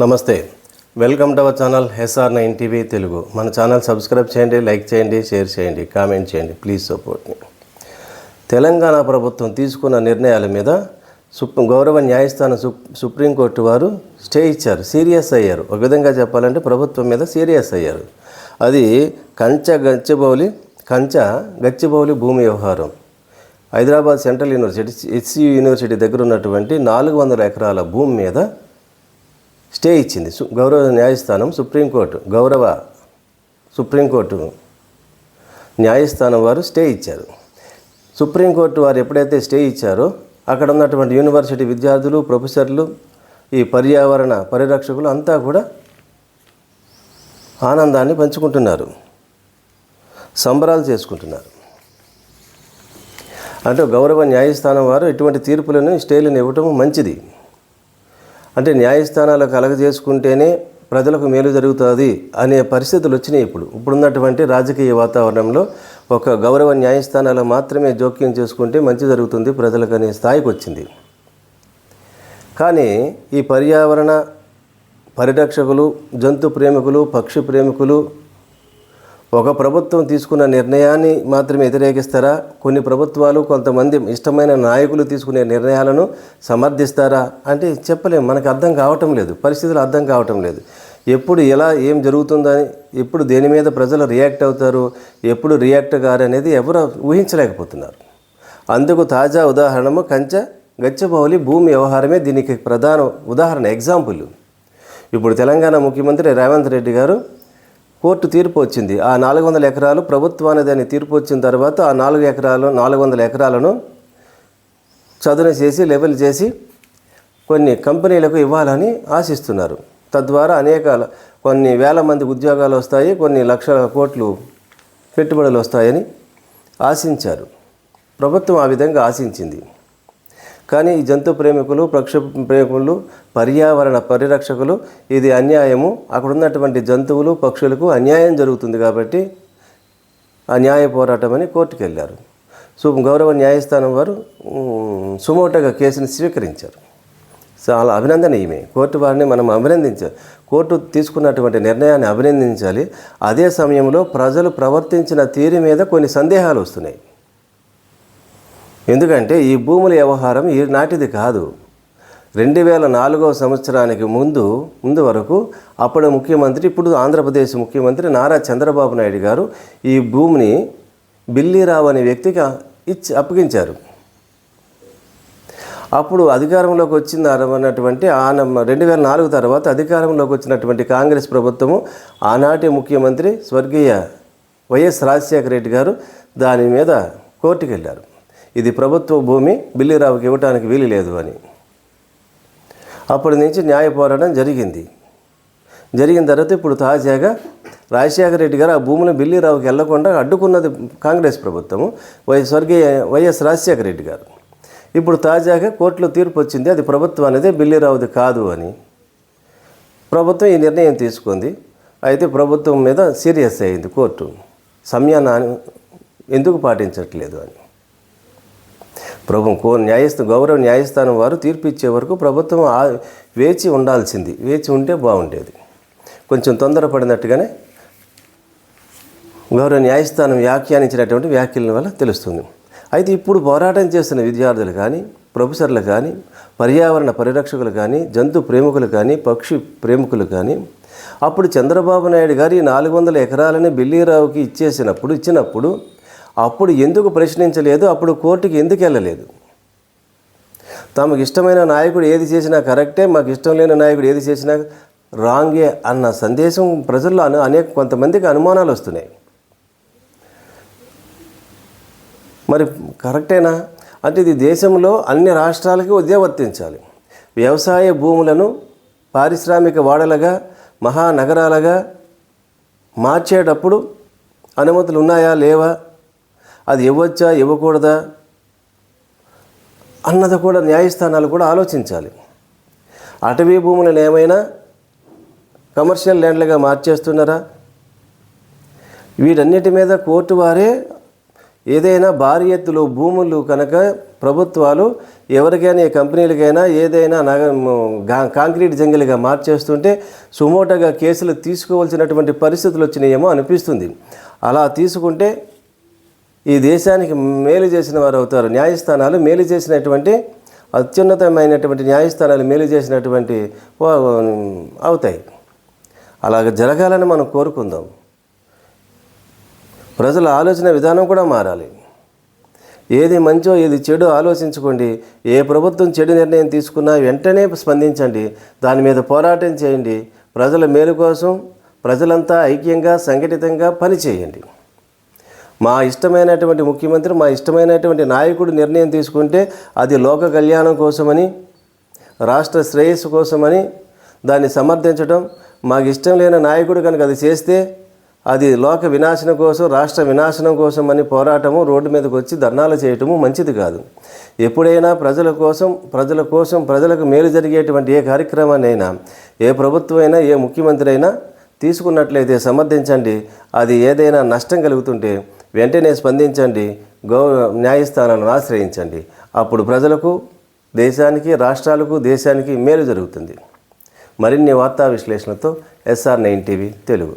నమస్తే, welcome to our channel SR9 TV Telugu. మన channel subscribe చేయండి, లైక్ చేయండి, షేర్ చేయండి, కామెంట్ చేయండి. ప్లీజ్ సపోర్ట్ మీ. తెలంగాణ ప్రభుత్వం తీసుకున్న నిర్ణయాల మీద గౌరవ న్యాయస్థానం సుప్రీంకోర్టు వారు స్టే ఇచ్చారు. సీరియస్ అయ్యారు. ఒక విధంగా చెప్పాలంటే ప్రభుత్వం మీద సీరియస్ అయ్యారు. అది గచ్చిబౌలి భూమి వ్యవహారం. Hyderabad central university HCU university దగ్గర ఉన్నటువంటి 400 ఎకరాల భూమి మీద స్టే ఇచ్చింది గౌరవ న్యాయస్థానం సుప్రీంకోర్టు న్యాయస్థానం వారు స్టే ఇచ్చారు. సుప్రీంకోర్టు వారు ఎప్పుడైతే స్టే ఇచ్చారో అక్కడ ఉన్నటువంటి యూనివర్సిటీ విద్యార్థులు, ప్రొఫెసర్లు, ఈ పర్యావరణ పరిరక్షకులు అంతా కూడా ఆనందాన్ని పంచుకుంటున్నారు, సంబరాలు చేసుకుంటున్నారు. అంటే గౌరవ న్యాయస్థానం వారు ఇటువంటి తీర్పులను, స్టేలను ఇవ్వటం మంచిది. అంటే న్యాయస్థానాలు కలగజేసుకుంటేనే ప్రజలకు మేలు జరుగుతుంది అనే పరిస్థితులు వచ్చినాయి. ఇప్పుడున్నటువంటి రాజకీయ వాతావరణంలో ఒక గౌరవ న్యాయస్థానాలు మాత్రమే జోక్యం చేసుకుంటే మంచి జరుగుతుంది ప్రజలకు అనే స్థాయికి వచ్చింది. కానీ ఈ పర్యావరణ పరిరక్షకులు, జంతు ప్రేమికులు, పక్షి ప్రేమికులు ఒక ప్రభుత్వం తీసుకున్న నిర్ణయాన్ని మాత్రమే వ్యతిరేకిస్తారా? కొన్ని ప్రభుత్వాలు, కొంతమంది ఇష్టమైన నాయకులు తీసుకునే నిర్ణయాలను సమర్థిస్తారా అంటే చెప్పలేము. మనకు అర్థం కావటం లేదు, పరిస్థితులు అర్థం కావటం లేదు. ఎప్పుడు ఎలా ఏం జరుగుతుందని, ఎప్పుడు దేని మీద ప్రజలు రియాక్ట్ అవుతారు, ఎప్పుడు రియాక్ట్ కారు అనేది ఎవరు ఊహించలేకపోతున్నారు. అందుకు తాజా ఉదాహరణము గచ్చిబౌలి భూమి వ్యవహారమే దీనికి ప్రధాన ఉదాహరణ, ఎగ్జాంపుల్. ఇప్పుడు తెలంగాణ ముఖ్యమంత్రి రేవంత్ రెడ్డి గారు కోర్టు తీర్పు వచ్చింది. ఆ 400 ఎకరాలు ప్రభుత్వానికి అని తీర్పు వచ్చిన తర్వాత ఆ 400 ఎకరాలను చదును చేసి, లెవెల్ చేసి కొన్ని కంపెనీలకు ఇవ్వాలని ఆశిస్తున్నారు. తద్వారా కొన్ని వేల మంది ఉద్యోగాలు వస్తాయి, కొన్ని లక్షల కోట్లు పెట్టుబడులు వస్తాయని ఆశించారు. ప్రభుత్వం ఆ విధంగా ఆశించింది. కానీ ఈ జంతు ప్రేమికులు, పక్షి ప్రేమికులు, పర్యావరణ పరిరక్షకులు ఇది అన్యాయము, అక్కడ ఉన్నటువంటి జంతువులు, పక్షులకు అన్యాయం జరుగుతుంది కాబట్టి ఆ న్యాయ పోరాటం అని కోర్టుకు వెళ్ళారు. గౌరవ న్యాయస్థానం వారు సుమోటోగా కేసుని స్వీకరించారు. చాలా అభినందనీయమే. కోర్టు వారిని మనం అభినందించాలి. కోర్టు తీసుకున్నటువంటి నిర్ణయాన్ని అభినందించాలి. అదే సమయంలో ప్రజలు ప్రవర్తించిన తీరు మీద కొన్ని సందేహాలు వస్తున్నాయి. ఎందుకంటే ఈ భూముల వ్యవహారం ఈనాటిది కాదు. 2004 సంవత్సరానికి ముందు వరకు అప్పుడు ముఖ్యమంత్రి, ఇప్పుడు ఆంధ్రప్రదేశ్ ముఖ్యమంత్రి నారా చంద్రబాబు నాయుడు గారు ఈ భూమిని బిల్లీరావు అనే వ్యక్తికి అప్పగించారు. అప్పుడు అధికారంలోకి వచ్చినటువంటి 2004 తర్వాత అధికారంలోకి వచ్చినటువంటి కాంగ్రెస్ ప్రభుత్వము, ఆనాటి ముఖ్యమంత్రి స్వర్గీయ వైఎస్ రాజశేఖర రెడ్డి గారు దాని మీద కోర్టుకు వెళ్ళారు. ఇది ప్రభుత్వ భూమి, బిల్లీరావుకి ఇవ్వడానికి వీలు లేదు అని. అప్పటి నుంచి న్యాయ పోరాటం జరిగిన తర్వాత ఇప్పుడు తాజాగా రాజశేఖర రెడ్డి గారు ఆ భూమిని బిల్లీరావుకి వెళ్లకుండా అడ్డుకున్నది కాంగ్రెస్ ప్రభుత్వము, స్వర్గీయ వైఎస్ రాజశేఖర రెడ్డి గారు. ఇప్పుడు తాజాగా కోర్టులో తీర్పు వచ్చింది, అది ప్రభుత్వం అనేది బిల్లీరావుది కాదు అని. ప్రభుత్వం ఈ నిర్ణయం తీసుకుంది. అయితే ప్రభుత్వం మీద సీరియస్ అయింది కోర్టు, సమయాన్ని ఎందుకు పాటించట్లేదు అని. గౌరవ న్యాయస్థానం వారు తీర్పు ఇచ్చే వరకు ప్రభుత్వం వేచి ఉండాల్సింది. వేచి ఉంటే బాగుండేది. కొంచెం తొందరపడినట్టుగానే గౌరవ న్యాయస్థానం వ్యాఖ్యానించినటువంటి వ్యాఖ్యల వల్ల తెలుస్తుంది. అయితే ఇప్పుడు పోరాటం చేస్తున్న విద్యార్థులు కానీ, ప్రొఫెసర్లు కానీ, పర్యావరణ పరిరక్షకులు కానీ, జంతు ప్రేమికులు కానీ, పక్షి ప్రేమికులు కానీ, అప్పుడు చంద్రబాబు నాయుడు గారు ఈ 400 ఎకరాలని బిల్లీరావుకి ఇచ్చినప్పుడు అప్పుడు ఎందుకు ప్రశ్నించలేదు? అప్పుడు కోర్టుకి ఎందుకు వెళ్ళలేదు? తమకు ఇష్టమైన నాయకుడు ఏది చేసినా కరెక్టే, మాకు ఇష్టం లేని నాయకుడు ఏది చేసినా రాంగే అన్న సందేశం ప్రజల్లో కొంతమందికి అనుమానాలు వస్తున్నాయి. మరి కరెక్టేనా అంటే ఇది దేశంలో అన్ని రాష్ట్రాలకి ఇదే వర్తించాలి. వ్యవసాయ భూములను పారిశ్రామిక వాడలుగా, మహానగరాలుగా మార్చేటప్పుడు అనుమతులు ఉన్నాయా లేవా, అది ఇవ్వచ్చా ఇవ్వకూడదా అన్నది కూడా న్యాయస్థానాలు కూడా ఆలోచించాలి. అటవీ భూములను ఏమైనా కమర్షియల్ ల్యాండ్లుగా మార్చేస్తున్నారా? వీటన్నిటి మీద కోర్టు వారే ఏదైనా భారీ ఎత్తులో భూములు కనుక ప్రభుత్వాలు ఎవరికైనా ఏ కంపెనీలకైనా ఏదైనా కాంక్రీట్ జంగిల్గా మార్చేస్తుంటే సుమోటోగా కేసులు తీసుకోవాల్సినటువంటి పరిస్థితులు వచ్చినాయేమో అనిపిస్తుంది. అలా తీసుకుంటే ఈ దేశానికి మేలు చేసిన వారు అవుతారు. న్యాయస్థానాలు మేలు చేసినటువంటి అత్యున్నతమైనటువంటి న్యాయస్థానాలు మేలు చేసినటువంటి అవుతాయి. అలాగ జరగాలని మనం కోరుకుందాం. ప్రజల ఆలోచన విధానం కూడా మారాలి. ఏది మంచో ఏది చెడో ఆలోచించుకోండి. ఏ ప్రభుత్వం చెడు నిర్ణయం తీసుకున్నా వెంటనే స్పందించండి, దాని మీద పోరాటం చేయండి. ప్రజల మేలు కోసం ప్రజలంతా ఐక్యంగా సంఘటితంగా పనిచేయండి. మా ఇష్టమైనటువంటి ముఖ్యమంత్రి, మా ఇష్టమైనటువంటి నాయకుడు నిర్ణయం తీసుకుంటే అది లోక కళ్యాణం కోసమని, రాష్ట్ర శ్రేయస్సు కోసమని దాన్ని సమర్థించడం, మాకు ఇష్టం లేని నాయకుడు కనుక అది చేస్తే అది లోక వినాశనం కోసం, రాష్ట్ర వినాశనం కోసం అని పోరాటము, రోడ్డు మీదకి వచ్చి ధర్నాలు చేయటము మంచిది కాదు. ఎప్పుడైనా ప్రజలకు మేలు జరిగేటువంటి ఏ కార్యక్రమాన్నైనా, ఏ ప్రభుత్వం అయినా, ఏ ముఖ్యమంత్రి అయినా తీసుకున్నట్లయితే సమర్థించండి. అది ఏదైనా నష్టం కలుగుతుంటే వెంటనే స్పందించండి, న్యాయస్థానాలను ఆశ్రయించండి. అప్పుడు ప్రజలకు, దేశానికి, రాష్ట్రాలకు, దేశానికి మేలు జరుగుతుంది. మరిన్ని వార్తా విశ్లేషణతో SR9 టీవీ తెలుగు.